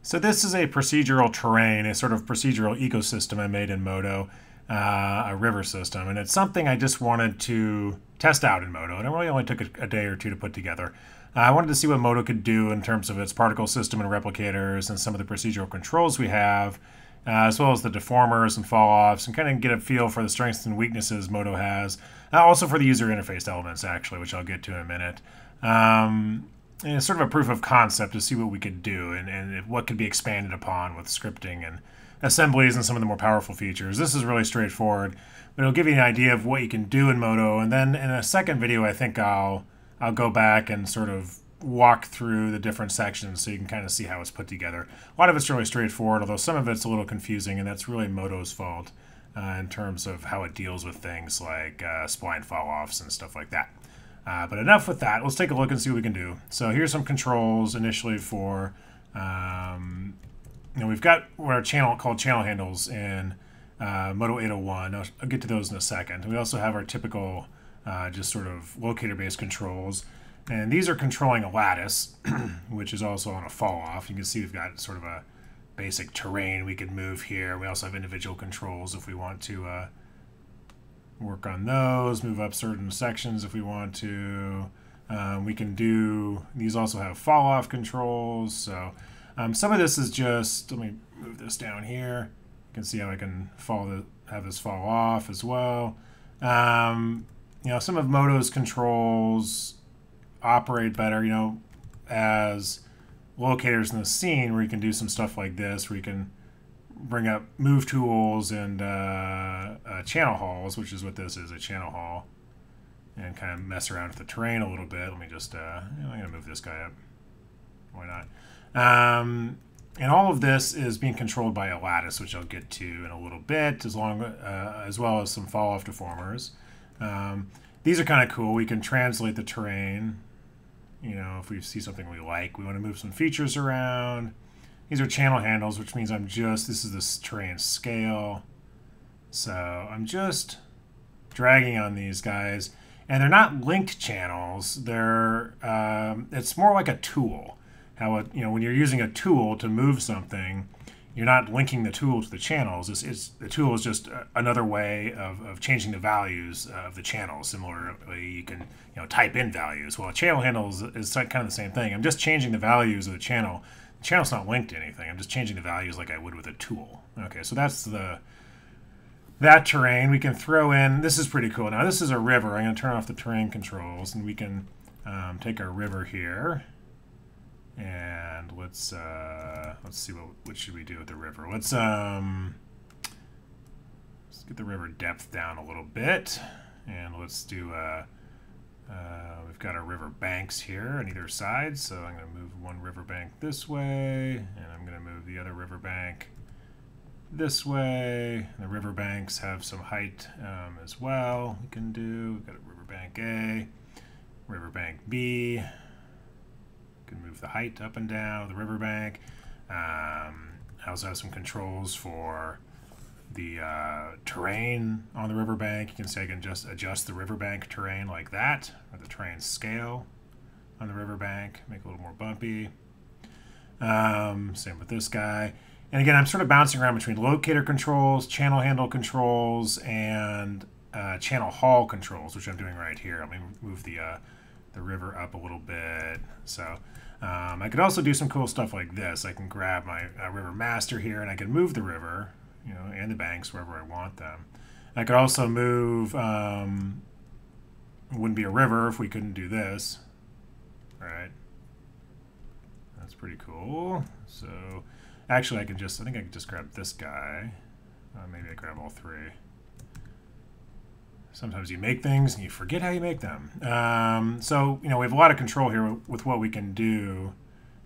So this is a procedural terrain, a sort of procedural ecosystem I made in Modo, a river system. And it's something I just wanted to test out in Modo. And it really only took a day or two to put together. I wanted to see what Modo could do in terms of its particle system and replicators and some of the procedural controls we have, as well as the deformers and fall-offs, and kind of get a feel for the strengths and weaknesses Modo has. Also for the user interface elements, actually, which I'll get to in a minute. And it's sort of a proof of concept to see what we could do and what could be expanded upon with scripting and assemblies and some of the more powerful features. This is really straightforward, but it'll give you an idea of what you can do in Modo. And then in a second video, I think I'll go back and sort of walk through the different sections so you can kind of see how it's put together. A lot of it's really straightforward, although some of it's a little confusing, and that's really Modo's fault in terms of how it deals with things like spline fall-offs and stuff like that. But enough with that. Let's take a look and see what we can do. So here's some controls initially for, we've got what are called channel handles in Modo 801. I'll get to those in a second. We also have our typical just sort of locator-based controls. And these are controlling a lattice, which is also on a fall-off. You can see we've got sort of a basic terrain we could move here. We also have individual controls if we want to work on those, move up certain sections if we want to. We can do, these also have fall-off controls. So some of this is just, let me move this down here. You can see how I can have this fall off as well. Some of Modo's controls operate better, as locators in the scene where you can do some stuff like this, where you can bring up move tools and channel halls, which is what this is, a channel hall, and kind of mess around with the terrain a little bit. Let me just, I'm going to move this guy up. Why not? And all of this is being controlled by a lattice, which I'll get to in a little bit, as well as some fall-off deformers. These are kind of cool. We can translate the terrain. If we see something we like, we want to move some features around. These are channel handles, which means this is this terrain scale. So I'm just dragging on these guys. And they're not linked channels. It's more like a tool. How when you're using a tool to move something, you're not linking the tool to the channels. The tool is just another way of changing the values of the channel. Similarly, you can type in values. Well, a channel handle is kind of the same thing. I'm just changing the values of the channel. The channel's not linked to anything. I'm just changing the values like I would with a tool. Okay, so that's that terrain. We can throw in, this is pretty cool. Now this is a river. I'm going to turn off the terrain controls, and we can take our river here. And let's see what should we do with the river. Let's get the river depth down a little bit, and let's do we've got our river banks here on either side, so I'm going to move one river bank this way, and I'm going to move the other river bank this way. The river banks have some height as well we can do. We've got a river bank A, river bank B. Can move the height up and down the riverbank. I also have some controls for the terrain on the riverbank. You can see I can just adjust the riverbank terrain like that, or the terrain scale on the riverbank, make it a little more bumpy. Same with this guy. And again, I'm sort of bouncing around between locator controls, channel handle controls, and channel hall controls, which I'm doing right here. Let me move the river up a little bit. So I could also do some cool stuff like this. I can grab my river master here, and I can move the river, and the banks wherever I want them. I could also move, it wouldn't be a river if we couldn't do this. All right. That's pretty cool. So actually I think I can just grab this guy. Maybe I grab all three. Sometimes you make things and you forget how you make them. So, we have a lot of control here with what we can do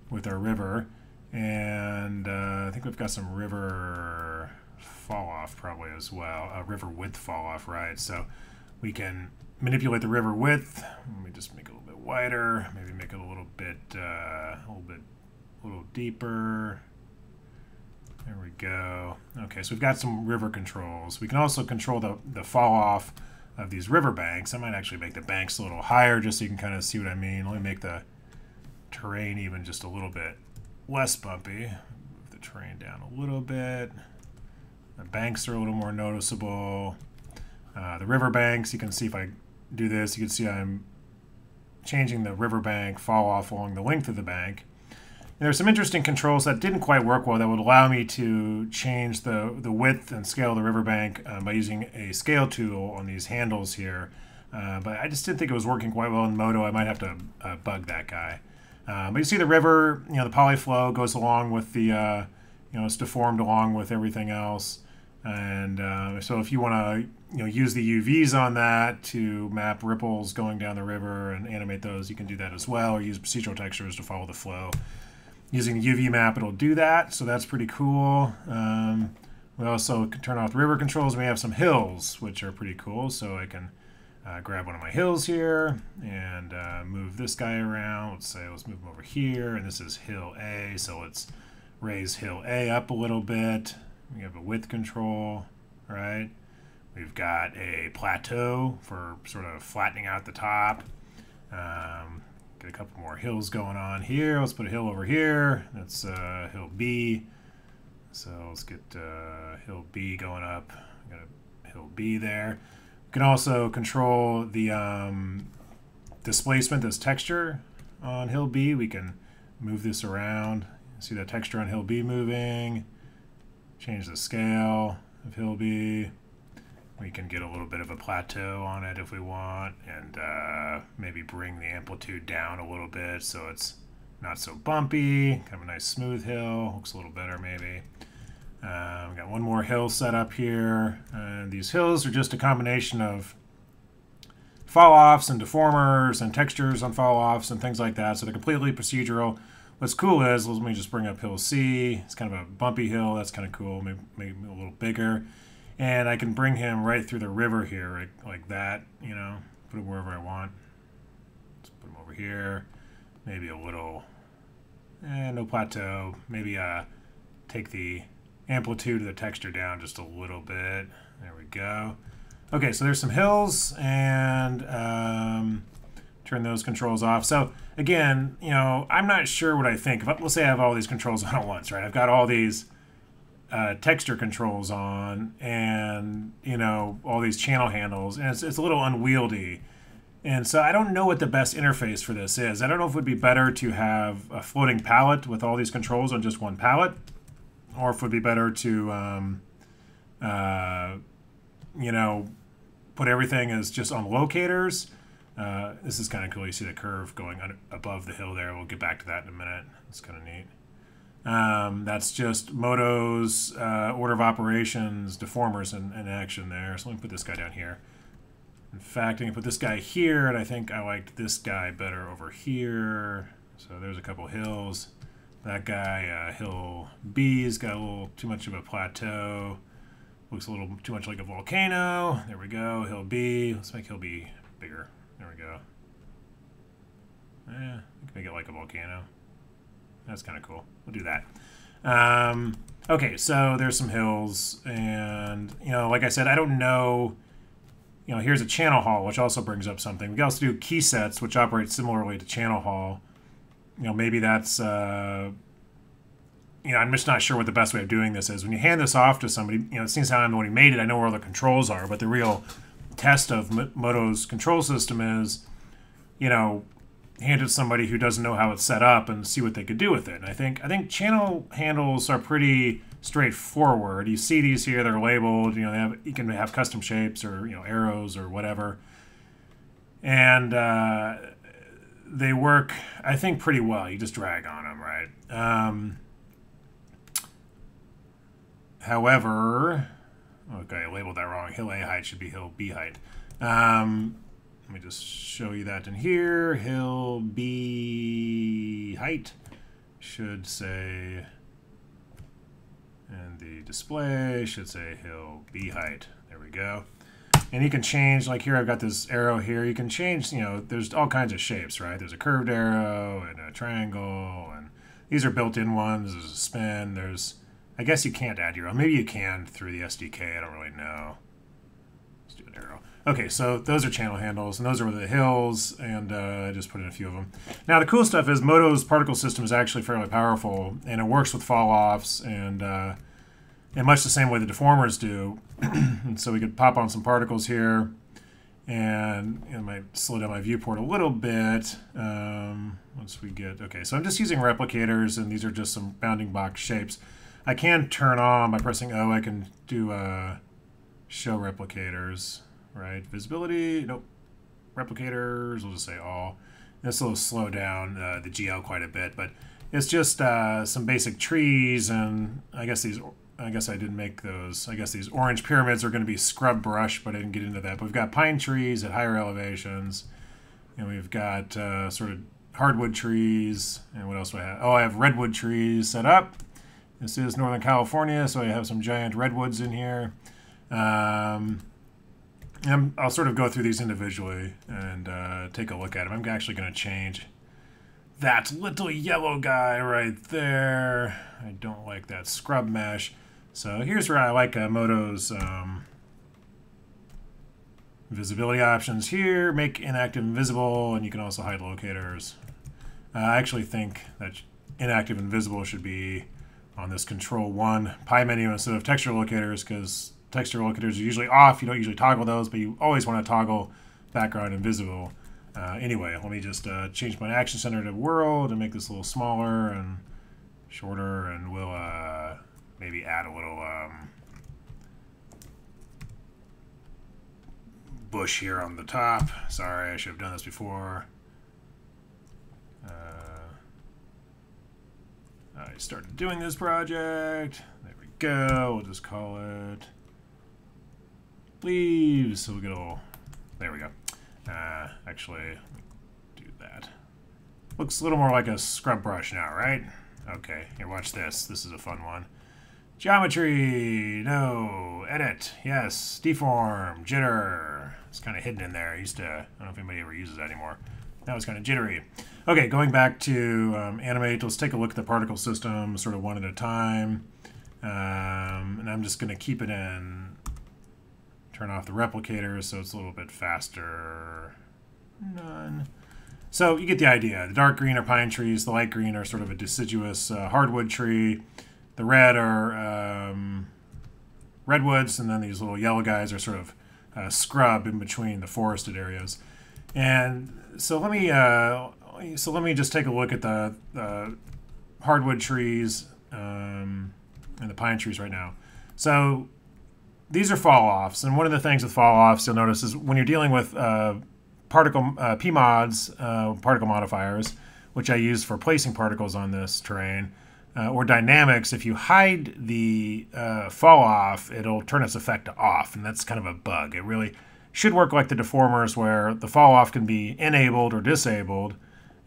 with our river. And I think we've got some river fall-off probably as well. River width fall-off, right? So we can manipulate the river width. Let me just make it a little bit wider. Maybe make it a little deeper. There we go. Okay, so we've got some river controls. We can also control the fall-off of these river banks. I might actually make the banks a little higher just so you can kind of see what I mean. Let me make the terrain even just a little bit less bumpy. terrain down a little bit. The banks are a little more noticeable. The river banks, you can see if I do this, you can see I'm changing the riverbank fall off along the length of the bank. And there's some interesting controls that didn't quite work well that would allow me to change the width and scale of the riverbank by using a scale tool on these handles here. But I just didn't think it was working quite well in Modo. I might have to bug that guy. But you see the river, the polyflow goes along with the, it's deformed along with everything else. And so if you want to, use the UVs on that to map ripples going down the river and animate those, you can do that as well, or use procedural textures to follow the flow. Using the UV map, it'll do that, so that's pretty cool. We also can turn off the river controls. We have some hills, which are pretty cool, so I can grab one of my hills here and move this guy around. Let's move him over here, and this is hill A, so let's raise hill A up a little bit. We have a width control, right? We've got a plateau for sort of flattening out the top. Get a couple more hills going on here. Let's put a hill over here. That's hill B. So let's get hill B going up. Got a hill B there. We can also control the displacement, this texture on hill B. We can move this around. See that texture on hill B moving. Change the scale of hill B. We can get a little bit of a plateau on it if we want, and maybe bring the amplitude down a little bit so it's not so bumpy. Kind of a nice smooth hill. Looks a little better maybe. We got one more hill set up here. And these hills are just a combination of fall-offs and deformers and textures on fall-offs and things like that. So they're completely procedural. What's cool is, let me just bring up hill C. It's kind of a bumpy hill. That's kind of cool. Maybe a little bigger. And I can bring him right through the river here, like that, put him wherever I want. Let's put him over here. Maybe a little, no plateau. Maybe take the amplitude of the texture down just a little bit. There we go. Okay, so there's some hills, and turn those controls off. So again, I'm not sure what I think. Let's say I have all these controls on at once, right? I've got all these texture controls on, and all these channel handles, and it's a little unwieldy. And so I don't know what the best interface for this is. I don't know if it would be better to have a floating palette with all these controls on just one palette, or if it would be better to put everything as just on locators. This is kind of cool. You see the curve going above the hill there. We'll get back to that in a minute. It's kind of neat. That's just Modo's order of operations deformers in action there. So let me put this guy down here. In fact, I can put this guy here, and I think I liked this guy better over here. So there's a couple hills. That guy, hill B's got a little too much of a plateau. Looks a little too much like a volcano. There we go. Hill B. Let's make hill B bigger. There we go. We can make it like a volcano. That's kind of cool. We'll do that. Okay, so there's some hills, and like I said, I don't know. Here's a channel hall, which also brings up something. We can also do key sets, which operate similarly to channel hall. Maybe that's. I'm just not sure what the best way of doing this is. When you hand this off to somebody, it seems how I'm the one who made it. I know where all the controls are, but the real test of Modo's control system is, hand it to somebody who doesn't know how it's set up and see what they could do with it. And I think channel handles are pretty straightforward. You see these here; they're labeled. You can have custom shapes or arrows or whatever, and they work, I think, pretty well. You just drag on them, right? However, okay, I labeled that wrong. Hill A height should be hill B height. Let me just show you that in here. Hill B height should say, and the display should say hill B height. There we go. And you can change, like here I've got this arrow here. You can change, there's all kinds of shapes, right? There's a curved arrow and a triangle, and these are built-in ones. There's a spin. I guess you can't add your own. Maybe you can through the SDK. I don't really know. Let's do an arrow. Okay, so those are channel handles, and those are the hills, and I just put in a few of them. Now, the cool stuff is Modo's particle system is actually fairly powerful, and it works with fall-offs, and in much the same way the deformers do. And so we could pop on some particles here, and it might slow down my viewport a little bit once we get... Okay, so I'm just using replicators, and these are just some bounding box shapes. I can turn on, by pressing O, I can do show replicators. Right, visibility, nope. Replicators, we'll just say all. This will slow down the GL quite a bit, but it's just some basic trees, and I guess I didn't make those. I guess these orange pyramids are going to be scrub brush, but I didn't get into that. But we've got pine trees at higher elevations, and we've got sort of hardwood trees, and what else do I have? Oh, I have redwood trees set up. This is Northern California, so I have some giant redwoods in here. I'll sort of go through these individually and take a look at them. I'm actually going to change that little yellow guy right there. I don't like that scrub mesh. So here's where I like Modo's visibility options here. Make inactive invisible, and you can also hide locators. I actually think that inactive invisible should be on this Control 1 pie menu instead of texture locators, because texture locators are usually off. You don't usually toggle those, but you always want to toggle background invisible. Anyway, let me just change my action center to world and make this a little smaller and shorter, and we'll maybe add a little bush here on the top. Sorry, I should have done this before. I started doing this project. There we go. We'll just call it leaves. So we'll get a little, there we go. Actually, do that. Looks a little more like a scrub brush now, right? Okay, here, watch this. This is a fun one. Geometry, no. Edit, yes. Deform, jitter. It's kind of hidden in there. I used to, I don't know if anybody ever uses that anymore. Now it's kind of jittery. Okay, going back to animate, let's take a look at the particle system sort of one at a time. And I'm just going to keep it in. Turn off the replicators so it's a little bit faster. None. So you get the idea. The dark green are pine trees. The light green are sort of a deciduous hardwood tree. The red are redwoods, and then these little yellow guys are sort of scrub in between the forested areas. And so let me just take a look at the hardwood trees and the pine trees right now. So these are fall-offs, and one of the things with fall-offs you'll notice is when you're dealing with particle PMODs, particle modifiers, which I use for placing particles on this terrain, or dynamics, if you hide the fall-off, it'll turn its effect to off, and that's kind of a bug. It really should work like the deformers, where the fall-off can be enabled or disabled,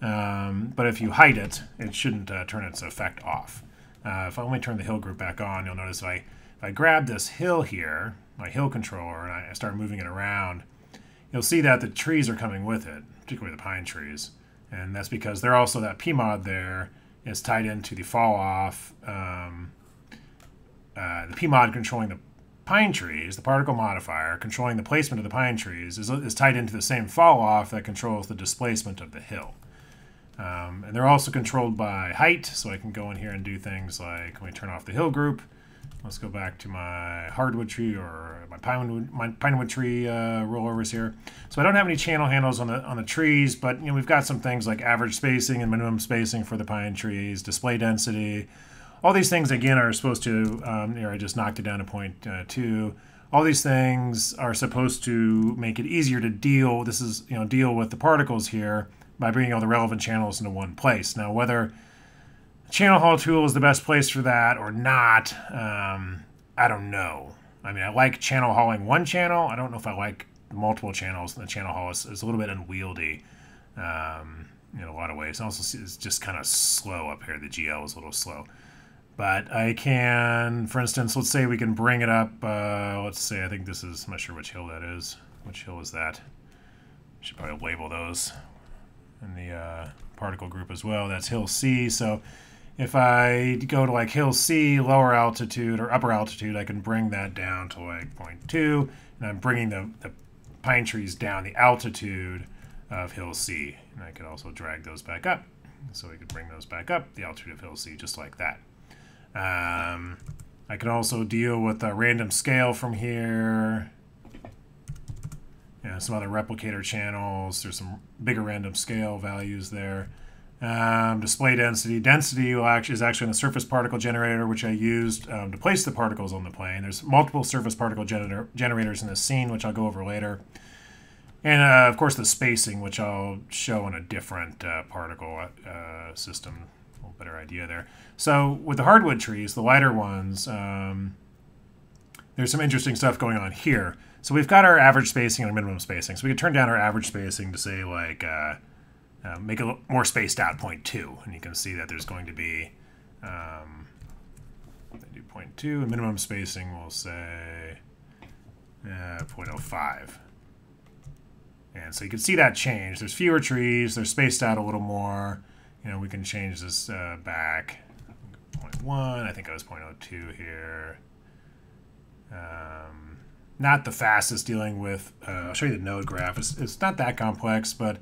but if you hide it, it shouldn't turn its effect off. If I only turn the hill group back on, you'll notice if I grab this hill here, my hill controller, and I start moving it around, you'll see that the trees are coming with it, particularly the pine trees. And that's because they're also, that PMOD there is tied into the fall-off. The PMOD controlling the pine trees, the particle modifier controlling the placement of the pine trees, is tied into the same fall-off that controls the displacement of the hill. And they're also controlled by height, so I can go in here and do things like, let me turn off the hill group. Let's go back to my hardwood tree or my pinewood tree rollovers here. So I don't have any channel handles on the trees, but we've got some things like average spacing and minimum spacing for the pine trees, display density. All these things again are supposed to. Here I just knocked it down to 0.2. All these things are supposed to make it easier to deal. This is deal with the particles here by bringing all the relevant channels into one place. Now whether Channel Haul tool is the best place for that or not, I don't know. I mean, I like channel hauling one channel. I don't know if I like multiple channels. The channel haul is a little bit unwieldy in a lot of ways. Also, it's just kind of slow up here. The GL is a little slow. But I can, for instance, let's say we can bring it up. Let's say, I think this is, I'm not sure which hill that is. Which hill is that? Should probably label those in the particle group as well. That's hill C. So if I go to like hill C, lower altitude or upper altitude, I can bring that down to like 0.2, and I'm bringing the pine trees down the altitude of hill C. And I could also drag those back up. So we could bring those back up, the altitude of hill C, just like that. I can also deal with a random scale from here. Some other replicator channels. There's some bigger random scale values there. Display density. Density is actually in the surface particle generator, which I used to place the particles on the plane. There's multiple surface particle generators in this scene, which I'll go over later. And, of course, the spacing, which I'll show in a different particle system. A little better idea there. So with the hardwood trees, the lighter ones, there's some interesting stuff going on here. So we've got our average spacing and our minimum spacing. So we could turn down our average spacing to say, like, make it more spaced out, 0.2. And you can see that there's going to be, I do 0.2, and minimum spacing we'll say 0.05. And so you can see that change. There's fewer trees. They're spaced out a little more. We can change this back. 0.1. I think I was 0.02 here. Not the fastest dealing with. I'll show you the node graph. It's not that complex, but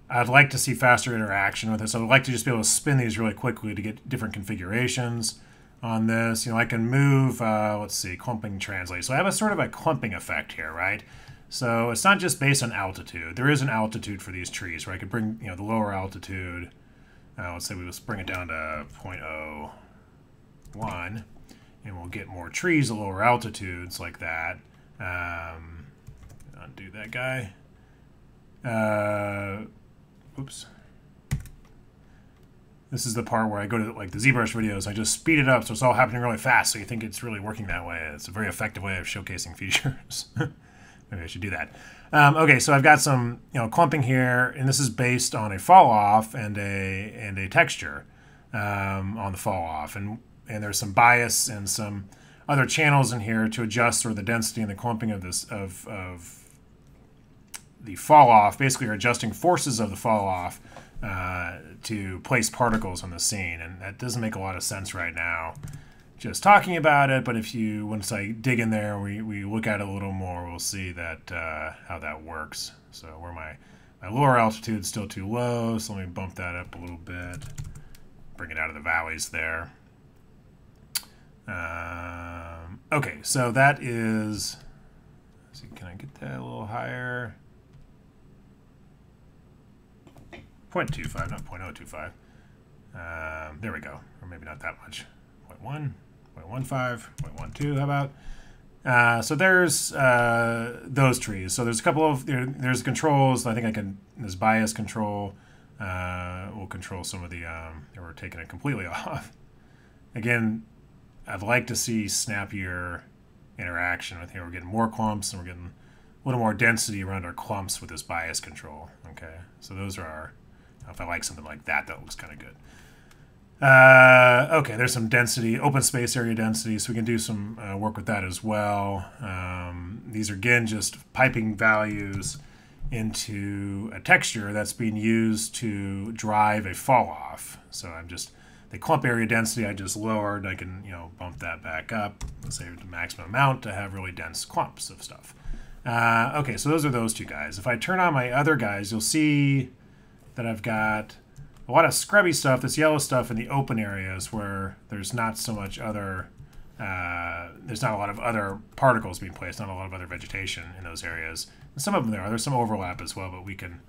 I'd like to see faster interaction with this. I'd like to just be able to spin these really quickly to get different configurations on this. I can move, let's see, clumping translate. So I have a sort of a clumping effect here, right? So it's not just based on altitude. There is an altitude for these trees where I could bring, the lower altitude. Let's say we just bring it down to 0.01, and we'll get more trees at lower altitudes like that. Undo that guy. Oops. This is the part where I go to like the ZBrush videos. I just speed it up so it's all happening really fast, so you think it's really working that way. It's a very effective way of showcasing features. Maybe I should do that. Okay, so I've got some clumping here, and this is based on a fall off and a texture on the fall off, and there's some bias and some other channels in here to adjust sort of the density and the clumping of this of the fall off. Basically, you're adjusting forces of the fall off to place particles on the scene, and that doesn't make a lot of sense right now just talking about it, but once I dig in there, we look at it a little more, we'll see that how that works. So where my lower altitude is still too low, so let me bump that up a little bit, bring it out of the valleys there. Okay, so that is, let's see, can I get that a little higher? 0.25, not 0.025. There we go, or maybe not that much. 0.1. 0.15, 0.12, how about? So there's those trees. So there's a couple of, there's controls. I think this bias control will control some of the, we're taking it completely off. Again, I'd like to see snappier interaction with here. We're getting more clumps, and we're getting a little more density around our clumps with this bias control. Okay, so those are our, if I like something like that, that looks kind of good. Okay, there's some density, open space area density, so we can do some work with that as well. These are, again, just piping values into a texture that's being used to drive a fall off. So the clump area density I just lowered. I can, bump that back up, let's say the maximum amount to have really dense clumps of stuff. Okay, so those are those two guys. If I turn on my other guys, you'll see that I've got a lot of scrubby stuff, this yellow stuff in the open areas where there's not so much other, there's not a lot of other particles being placed, not a lot of other vegetation in those areas. And some of them there's some overlap as well, but we can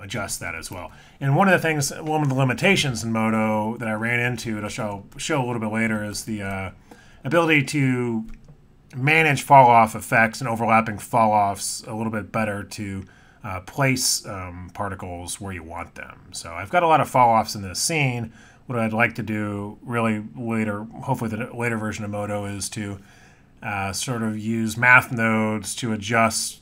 adjust that as well. And one of the limitations in Modo that I ran into, and I'll show a little bit later, is the ability to manage fall-off effects and overlapping fall-offs a little bit better to place particles where you want them. So I've got a lot of fall-offs in this scene. What I'd like to do really later, hopefully the later version of Modo, is to sort of use math nodes to adjust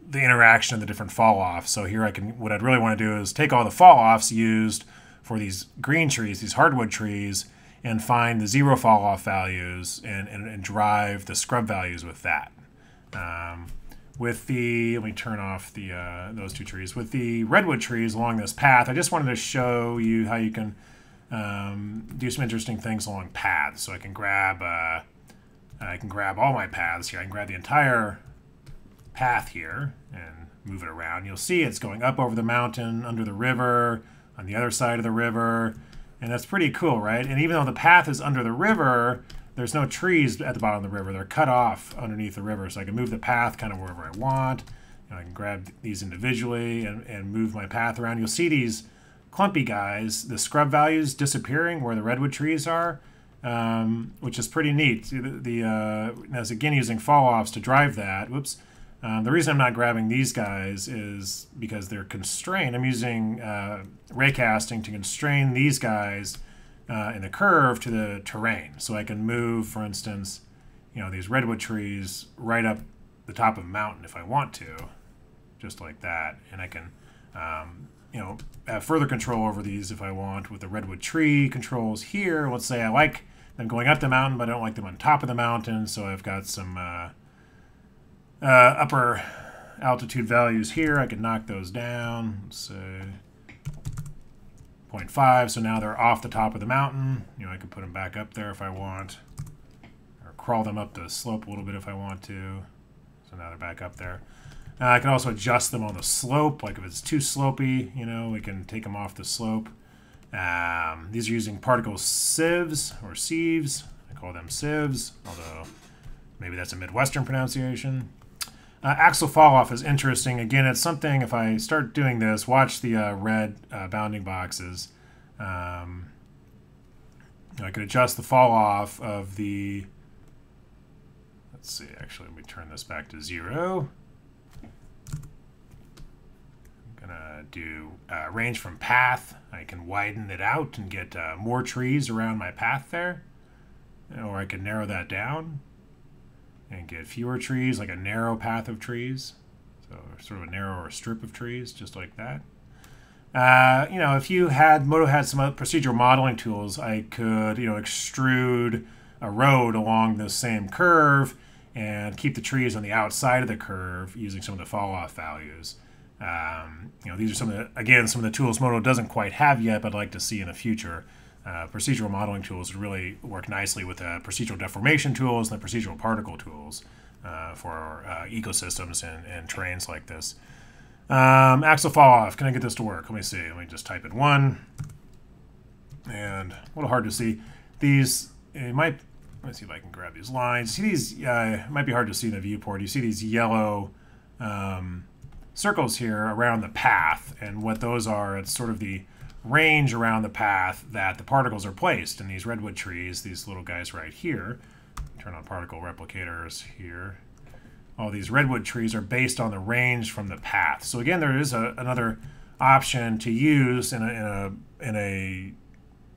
the interaction of the different fall-offs. So here what I'd really want to do is take all the fall-offs used for these green trees, these hardwood trees, and find the zero fall-off values and drive the scrub values with that. Let me turn off those two trees. With the redwood trees along this path, I just wanted to show you how you can do some interesting things along paths. So I can grab all my paths here. I can grab the entire path here and move it around, you'll see it's going up over the mountain, under the river, on the other side of the river, and that's pretty cool, right? And even though the path is under the river, there's no trees at the bottom of the river. They're cut off underneath the river, so I can move the path kind of wherever I want. I can grab these individually and move my path around. You'll see these clumpy guys, the scrub values disappearing where the redwood trees are, which is pretty neat. As again using fall-offs to drive that. Whoops. The reason I'm not grabbing these guys is because they're constrained. I'm using raycasting to constrain these guys in the curve to the terrain. So I can move, for instance, these redwood trees right up the top of a mountain if I want to, just like that. And I can, have further control over these if I want with the redwood tree controls here. Let's say I like them going up the mountain, but I don't like them on top of the mountain. So I've got some upper altitude values here. I can knock those down. Let's say 0.5. So now they're off the top of the mountain. I can put them back up there if I want, or crawl them up the slope a little bit if I want to. So now they're back up there. I can also adjust them on the slope. Like if it's too slopey, we can take them off the slope. These are using particle sieves or sieves. I call them sieves, although maybe that's a Midwestern pronunciation. Axle fall off is interesting. Again, it's something, if I start doing this, watch the red bounding boxes. I could adjust the fall off of the, let's see, actually, let me turn this back to 0. I'm gonna do range from path. I can widen it out and get more trees around my path there. Or I can narrow that down and get fewer trees, like a narrow path of trees. So sort of a narrower strip of trees, just like that. If Modo had some other procedural modeling tools, I could, extrude a road along the same curve and keep the trees on the outside of the curve using some of the fall-off values. These are some of the tools Modo doesn't quite have yet, but I'd like to see in the future. Procedural modeling tools would really work nicely with the procedural deformation tools and the procedural particle tools for ecosystems and terrains like this. Axle fall off. Can I get this to work? Let me see. Let me just type in 1. And a little hard to see. These, let me see if I can grab these lines. See these, it might be hard to see in the viewport. You see these yellow circles here around the path. And what those are, it's sort of the range around the path that the particles are placed in these redwood trees, these little guys right here. Turn on particle replicators here. All these redwood trees are based on the range from the path. So again, there is another option to use in a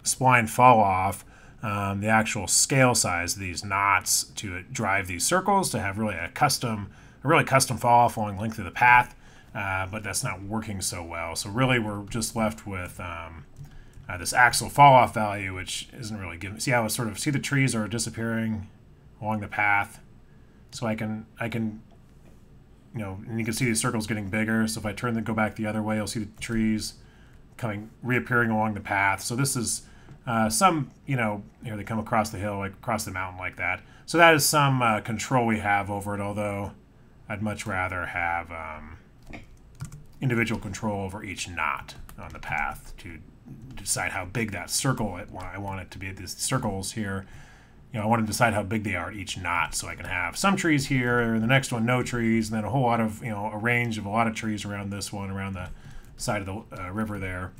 spline fall off, the actual scale size of these knots to drive these circles to have really a really custom fall off along the length of the path. But that's not working so well. So really we're just left with this axle fall-off value, which isn't really giving. See how see the trees are disappearing along the path. So I can, and you can see these circles getting bigger. So if I go back the other way, you'll see the trees reappearing along the path. So this is here they come across the hill, like across the mountain like that. So that is some control we have over it, although I'd much rather have individual control over each knot on the path to decide how big that circle I want it to be. These circles here, I want to decide how big they are at each knot, so I can have some trees here, the next one no trees, and then a whole lot of, a range of a lot of trees around this one, around the side of the river there.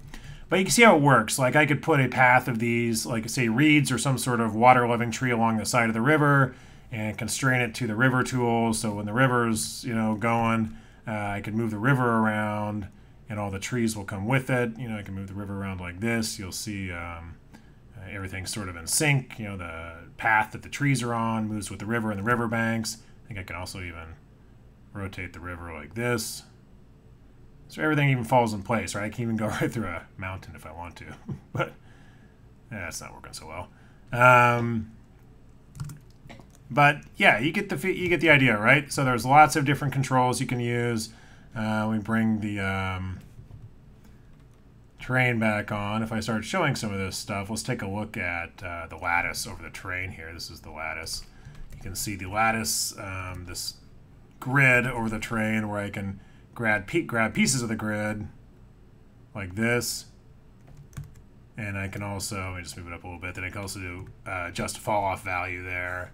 But you can see how it works. Like I could put a path of these, like say reeds or some sort of water-loving tree along the side of the river and constrain it to the river tool. So when the river's, going, I can move the river around and all the trees will come with it. I can move the river around like this. You'll see everything's sort of in sync. The path that the trees are on moves with the river and the river banks. I think I can also even rotate the river like this. So everything even falls in place, right? I can even go right through a mountain if I want to. But that's not working so well. But yeah, you get the idea, right? So there's lots of different controls you can use. We bring the terrain back on. If I start showing some of this stuff, let's take a look at the lattice over the terrain here. This is the lattice. You can see the lattice, this grid over the terrain where I can grab pieces of the grid like this. And I can also, let me just move it up a little bit, then I can also do adjust fall off value there,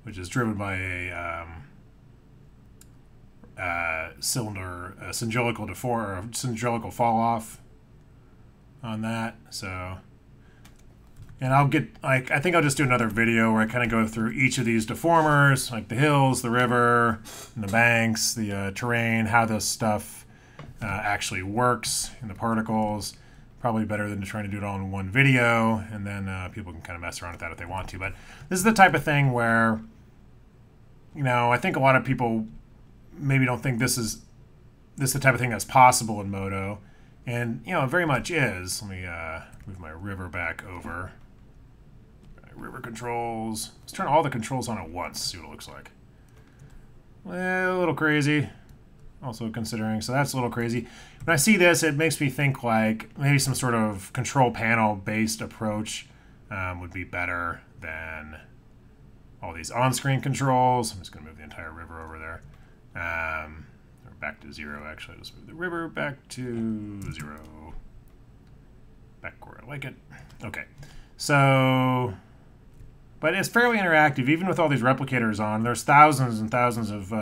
which is driven by a cylindrical fall off on that. So, and I'll get, like, I think I'll just do another video where I kind of go through each of these deformers, like the hills, the river, and the banks, the terrain, how this stuff actually works in the particles. Probably better than trying to do it all in one video, and then people can kind of mess around with that if they want to. But this is the type of thing where, you know, I think a lot of people maybe don't think this is the type of thing that's possible in Modo, and you know, it very much is. Let me move my river back over. River controls. Let's turn all the controls on at once. See what it looks like. Well, a little crazy. Also considering, so that's a little crazy. When I see this, it makes me think like maybe some sort of control panel based approach would be better than all these on-screen controls. I'm just going to move the entire river over there. Or back to 0, actually. Just move the river back to 0. Back where I like it. Okay. So, but it's fairly interactive, even with all these replicators on. There's thousands and thousands of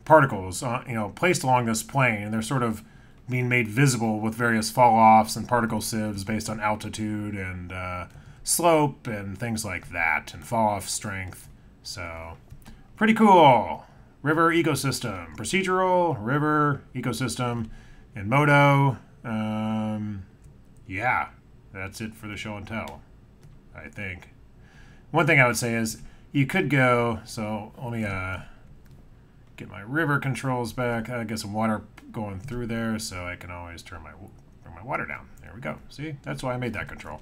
particles, you know, placed along this plane, and they're sort of being made visible with various fall-offs and particle sieves based on altitude and slope and things like that, and fall-off strength. So, pretty cool. River ecosystem, procedural river ecosystem in Modo. Yeah, that's it for the show and tell, I think. One thing I would say is you could go. So let me get my river controls back. I get some water going through there, so I can always turn my water down. There we go. See, that's why I made that control.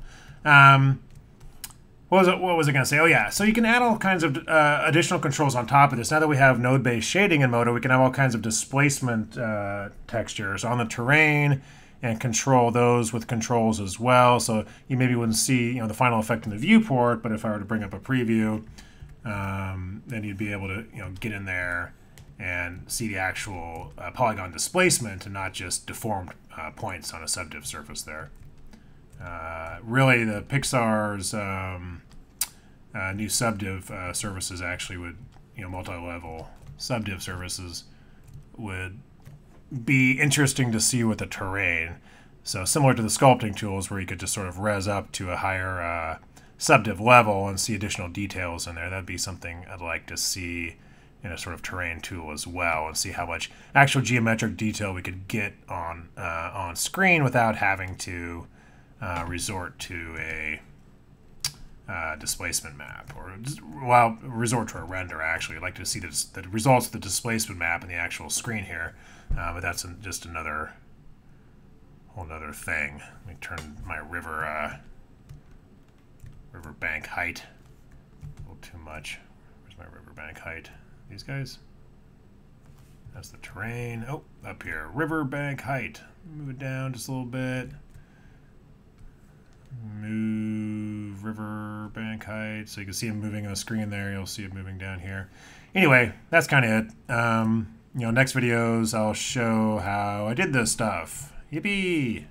What was I going to say? Oh yeah, so you can add all kinds of additional controls on top of this. Now that we have node-based shading in Modo, we can have all kinds of displacement textures on the terrain and control those with controls as well. So you maybe wouldn't see, you know, the final effect in the viewport, but if I were to bring up a preview, then you'd be able to, you know, get in there and see the actual polygon displacement and not just deformed points on a subdiv surface there. Really, the Pixar's new subdiv services actually would, you know, multi-level subdiv services would be interesting to see with the terrain. So similar to the sculpting tools where you could just sort of res up to a higher subdiv level and see additional details in there. That'd be something I'd like to see in a sort of terrain tool as well, and see how much actual geometric detail we could get on screen without having to resort to a displacement map, or well, resort to a render. Actually, I'd like to see the results of the displacement map in the actual screen here, but that's just another whole other thing. Let me turn my river bank height a little too much. Where's my river bank height? These guys. That's the terrain. Oh, up here, river bank height. Move it down just a little bit. Move river bank height, so you can see it moving on the screen there. You'll see it moving down here. Anyway, that's kind of it. You know, next videos I'll show how I did this stuff. Yippee!